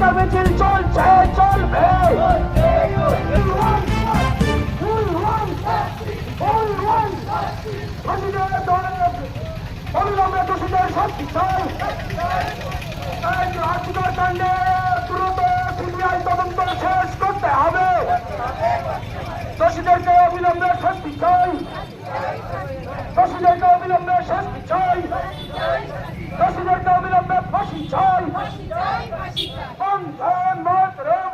ধিক্কার মিছিল চলছে, চলবে। অবিলম্বে দোষীদের শাস্তি চাই। আর্থিকর কাণ্ডে দ্রুত সিবিআই তদন্ত শেষ করতে হবে। দোষীদেরকে অবিলম্বে শাস্তি চাই। দোষীদেরকে অবিলম্বে শাস্তি চাই। দোষীদেরকে অবিলম্বে ফাঁসি চাই। বন্দে মাতরম,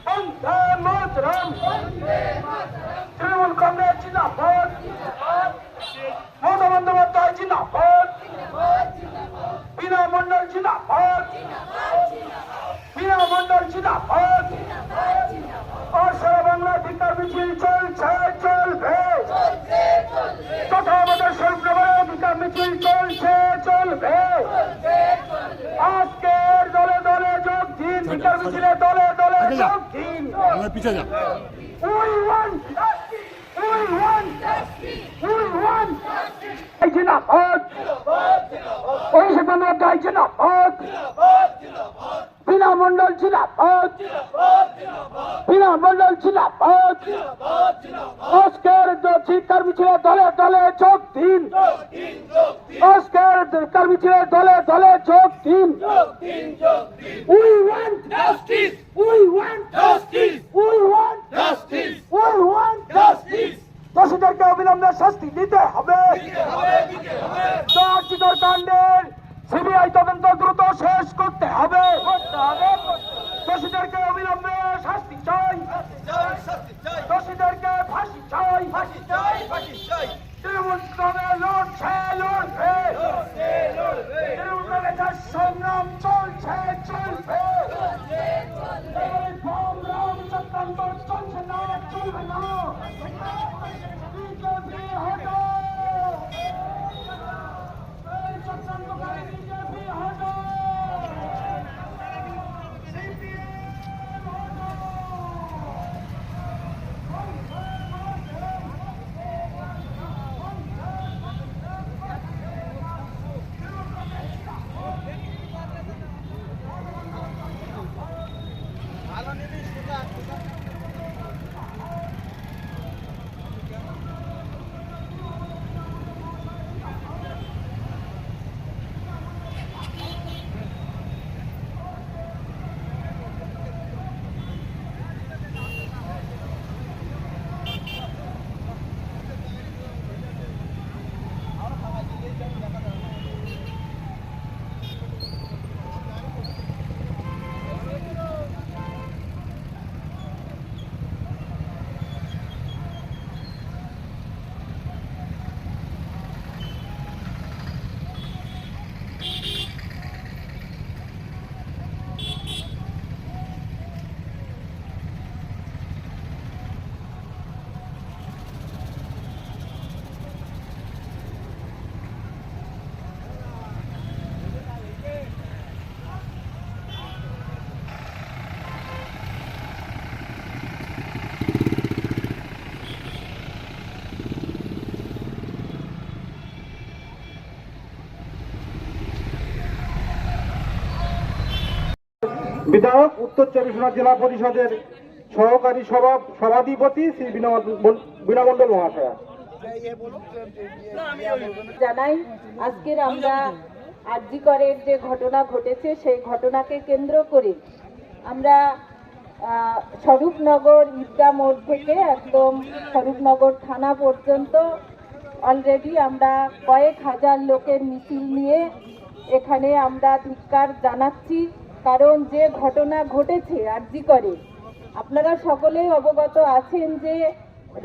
বন্দে মাতরম। তৃণমূল কংগ্রেস জিন্দাবাদ, মমতা বন্দ্যোপাধ্যায় জিন্দাবাদ, বীণা মণ্ডল জিন্দাবাদ, বীণা মণ্ডল জিন্দাবাদ। আর সারা বাংলা ধিক্কার মিছিল চলছে, চলবে। তথা আমাদের শৈলনগরে ধিক্কার মিছিল চলছে, চলবে। আজকের দলে দলে যোগ দিন, ধিক্কার মিছিলে দলে দলে যোগ দিন। We want justice. We want justice. We want justice. জিন্দাবাদ, অভিষেক বন্দ্যোপাধ্যায় জিন্দাবাদ, বীণা মণ্ডল জিন্দাবাদ, বীণা মণ্ডল জিন্দাবাদ। আজকের ধিক্কার মিছিলে দলে দলে যোগ দিন। আজকের ধিক্কার মিছিলে দলে দলে যোগ দিন। We want justice. We want justice. We want justice. We want justice. দোষীদেরকে অবিলম্বে শাস্তি দিতে হবে। আর্থিকর কাণ্ডের সিবিআই তদন্ত দ্রুত শেষ করতে হবে। দোষীদেরকে অবিলম্বে শাস্তি চাই। দোষীদেরকে ফাঁসি চাই। তৃণমূল কংগ্রেস লড়ছে, লড়বে। তৃণমূল কংগ্রেসের সংগ্রাম চলছে, চলবে। সংগ্রাম চক্রান্ত চলছে না, চলবে না। বিজেপি হটাও, এই চক্রান্তকারী বিজেপি হটাও। বিধায়ক উত্তর চব্বিশ পরগনা জেলা পরিষদের সহকারী সভাধিপতি শ্রী বীণা মণ্ডল মহাশয়া। জানাই আজকের আমরা আরজিকরের যে ঘটনা ঘটেছে সেই ঘটনাকে কেন্দ্র করে আমরা স্বরূপনগর ঈদগাহ মোড় থেকে একদম স্বরূপনগর থানা পর্যন্ত অলরেডি আমরা কয়েক হাজার লোকের মিছিল নিয়ে এখানে আমরা ধিক্কার জানাচ্ছি। কারণ যে ঘটনা ঘটেছে আরজিকরে, আপনারা সকলেই অবগত আছেন যে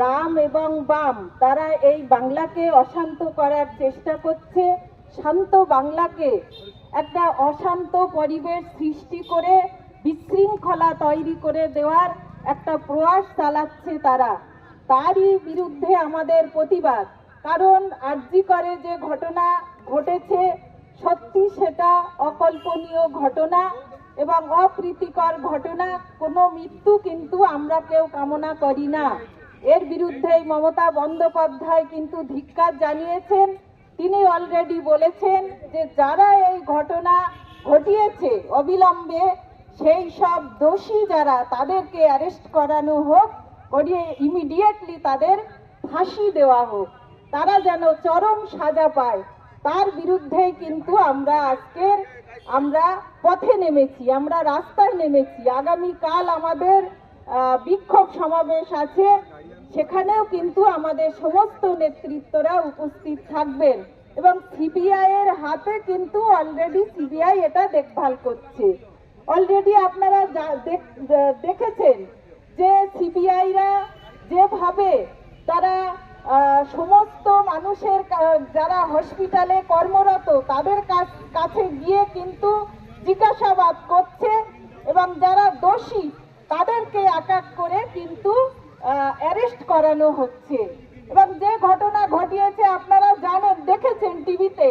রাম এবং বাম তারা এই বাংলাকে অশান্ত করার চেষ্টা করছে। শান্ত বাংলাকে একটা অশান্ত পরিবেশ সৃষ্টি করে বিশৃঙ্খলা তৈরি করে দেওয়ার একটা প্রয়াস চালাচ্ছে তারা। তারই বিরুদ্ধে আমাদের প্রতিবাদ। কারণ আরজিকরে যে ঘটনা ঘটেছে সত্যি সেটা অকল্পনীয় ঘটনা এবং অপ্রীতিকর ঘটনা। কোনো মৃত্যু কিন্তু আমরা কেউ কামনা করি না। এর বিরুদ্ধে মমতা বন্দ্যোপাধ্যায় কিন্তু ধিক্কার জানিয়েছেন। তিনি অলরেডি বলেছেন যে যারা এই ঘটনা ঘটিয়েছে অবিলম্বে সেই সব দোষী যারা তাদেরকে অ্যারেস্ট করানো হোক, করিয়ে ইমিডিয়েটলি তাদের ফাঁসি দেওয়া হোক, তারা যেন চরম সাজা পায়। তার বিরুদ্ধে কিন্তু আমরা পথে নেমেছি, আমরা রাস্তায় নেমেছি। আগামীকাল আমাদের বিক্ষোভ সমাবেশ আছে, সেখানেও কিন্তু আমাদের সমস্ত নেতৃত্বরা উপস্থিত থাকবেন এবং সিবিআই এর হাতে কিন্তু অলরেডি সিবিআই এটা দেখভাল করছে। অলরেডি আপনারা দেখেছেন যে সিবিআইরা যেভাবে তারা সমস্ত মানুষের যারা হসপিটালে কর্মরত তাদের কাছে গিয়ে কিন্তু জিজ্ঞাসাবাদ করছে এবং যারা দোষী তাদেরকে এক এক করে কিন্তু অ্যারেস্ট করানো হচ্ছে। এবং যে ঘটনা ঘটিয়েছে আপনারা জানেন, দেখেছেন টিভিতে,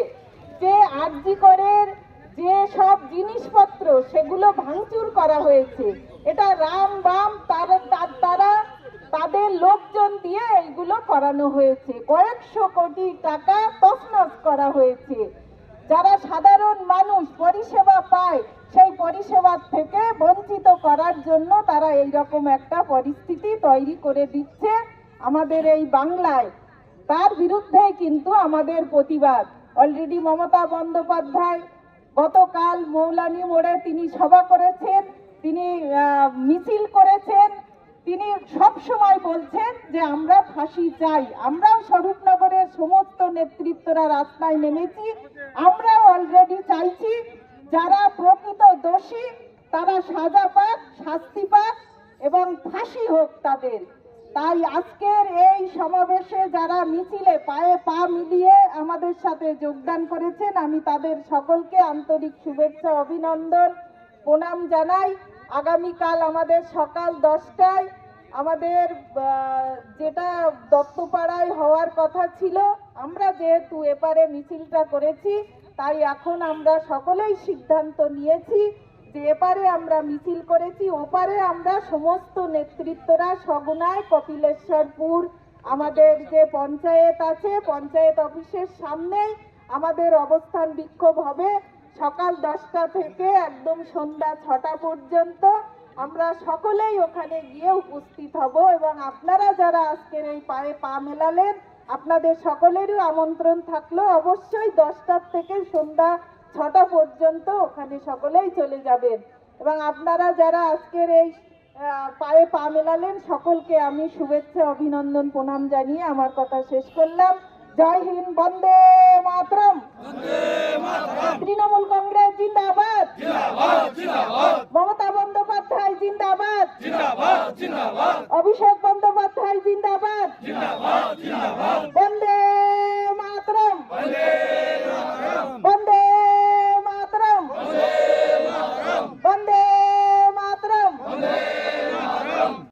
যে আরজি করের যে সব জিনিসপত্র সেগুলো ভাঙচুর করা হয়েছে। এটা রাম বাম তাদের লোকজন দিয়ে এইগুলো করানো হয়েছে। কয়েকশো কোটি টাকা তছনছ করা হয়েছে। যারা সাধারণ মানুষ পরিষেবা পায় সেই পরিষেবা থেকে বঞ্চিত করার জন্য তারা এইরকম একটা পরিস্থিতি তৈরি করে দিচ্ছে আমাদের এই বাংলায়। তার বিরুদ্ধে কিন্তু আমাদের প্রতিবাদ। অলরেডি মমতা বন্দ্যোপাধ্যায় গতকাল মৌলানি মোড়ে তিনি সভা করেছেন, তিনি মিছিল করেছেন। তিনি সব সময় বলছেন যে আমরা ফাঁসি চাই। আমরাও স্বরূপনগরের সমস্ত নেতৃত্বরা রাস্তায় নেমেছি। আমরাও অলরেডি চাইছি যারা প্রকৃত দোষী তারা সাজা পাক, শাস্তি পাক এবং ফাঁসি হোক তাদের। তাই আজকের এই সমাবেশে যারা মিছিলে পায়ে পা মিলিয়ে আমাদের সাথে যোগদান করেছেন, আমি তাদের সকলকে আন্তরিক শুভেচ্ছা, অভিনন্দন, প্রণাম জানাই। আগামীকাল আমাদের সকাল 10টায় আমাদের যেটা দত্তপাড়ায় হওয়ার কথা ছিল, আমরা যেহেতু এপারে মিছিলটা করেছি তাই এখন আমরা সকলেই সিদ্ধান্ত নিয়েছি যে এপারে আমরা মিছিল করেছি, ওপারে আমরা সমস্ত নেতৃত্বরা সগুনায় কপিলেশ্বরপুর আমাদের যে পঞ্চায়েত আছে, পঞ্চায়েত অফিসের সামনেই আমাদের অবস্থান বিক্ষোভ হবে। সকাল 10টা থেকে একদম সন্ধ্যা 6টা পর্যন্ত আমরা সকলেই ওখানে গিয়ে উপস্থিত হব এবং আপনারা যারা আজকের এই পায়ে পা মেলালেন আপনাদের সকলেরই আমন্ত্রণ থাকলো। অবশ্যই 10টা থেকে সন্ধ্যা 6টা পর্যন্ত ওখানে সকলেই চলে যাবেন এবং আপনারা যারা আজকের এই পায়ে পা মেলালেন সকলকে আমি শুভেচ্ছা, অভিনন্দন, প্রণাম জানিয়ে আমার কথা শেষ করলাম। জয় হিন্দ, বন্দে মাতরম। তৃণমূল কংগ্রেস জিন্দাবাদ, মমতা বন্দ্যোপাধ্যায় জিন্দাবাদ, অভিষেক বন্দ্যোপাধ্যায় জিন্দাবাদ, বন্দে